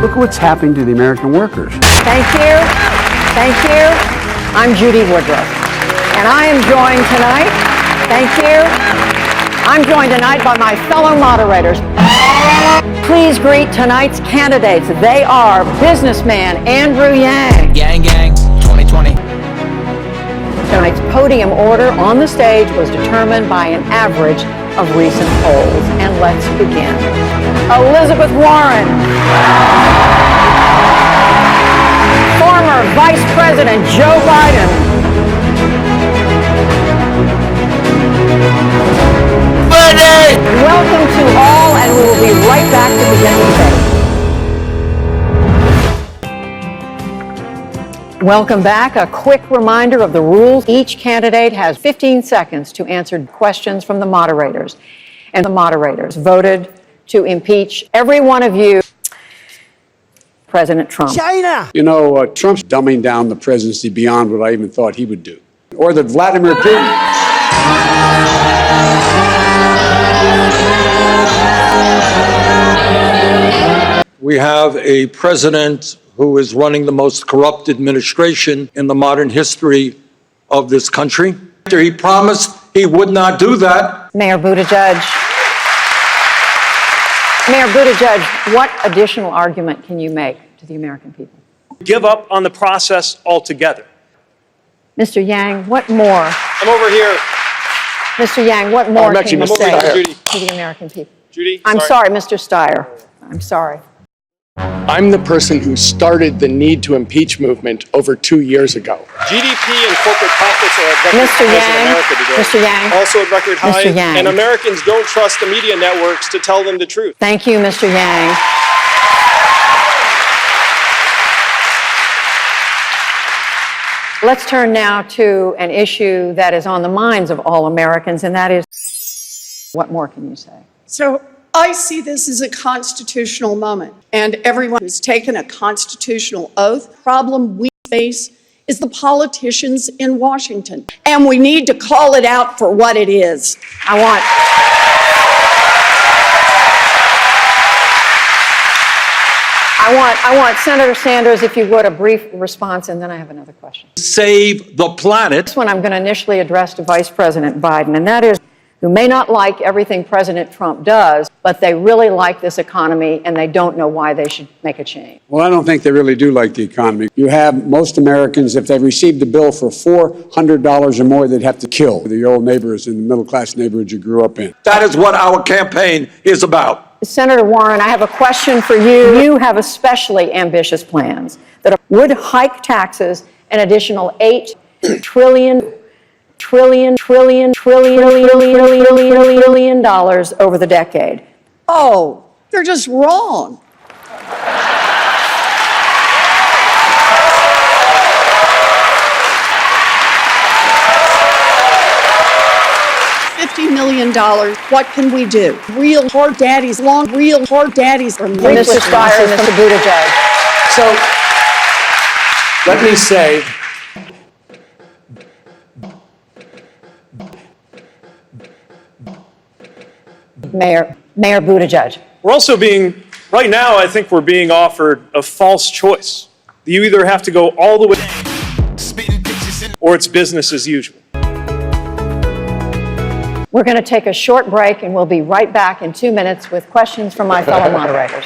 Look at what's happening to the American workers. Thank you. Thank you. I'm Judy Woodruff, and I am joined tonight, thank you, I'm joined tonight by my fellow moderators. Please greet tonight's candidates. They are businessman Andrew Yang. Yang Yang 2020. Tonight's podium order on the stage was determined by an average of recent polls. And let's begin. Elizabeth Warren. Former Vice President Joe Biden. Welcome to all, and we will be right back to begin the debate. Welcome back. A quick reminder of the rules. Each candidate has 15 seconds to answer questions from the moderators. And the moderators voted to impeach every one of you, President Trump. China! You know, Trump's dumbing down the presidency beyond what I even thought he would do. Or that Vladimir Putin. We have a president who is running the most corrupt administration in the modern history of this country. He promised he would not do that. Mayor Buttigieg. Mayor Buttigieg, what additional argument can you make to the American people? Give up on the process altogether. Mr. Yang, what more? I'm over here. Mr. Yang, what more can you say Judy. to the American people? Judy, I'm sorry, Mr. Steyer. I'm sorry. I'm the person who started the need to impeach movement over 2 years ago. GDP and corporate profits are at record Mr. highs in Yang, America today. Mr. Yang. Also at record highs. Mr. Yang. And Americans don't trust the media networks to tell them the truth. Thank you, Mr. Yang. Let's turn now to an issue that is on the minds of all Americans, and that is, what more can you say? So I see this as a constitutional moment, and everyone who's taken a constitutional oath. The problem we face is the politicians in Washington, and we need to call it out for what it is. I want Senator Sanders, if you would, a brief response, and then I have another question. Save the planet. This one I'm going to initially address to Vice President Biden, and that is, who may not like everything President Trump does, but they really like this economy and they don't know why they should make a change. Well, I don't think they really do like the economy. You have most Americans, if they received a bill for $400 or more, they'd have to kill the old neighbors in the middle-class neighborhoods you grew up in. That is what our campaign is about. Senator Warren, I have a question for you. You have especially ambitious plans that would hike taxes an additional $8 trillion over the decade. Oh, they're just wrong. $50 million. What can we do? Real hard daddies, real hard daddies from Mr. Steyer and Mr. Buttigieg. So let me say, Mayor Buttigieg. We're also right now, I think we're being offered a false choice. You either have to go all the way or it's business as usual. We're going to take a short break, and we'll be right back in 2 minutes with questions from my fellow moderators.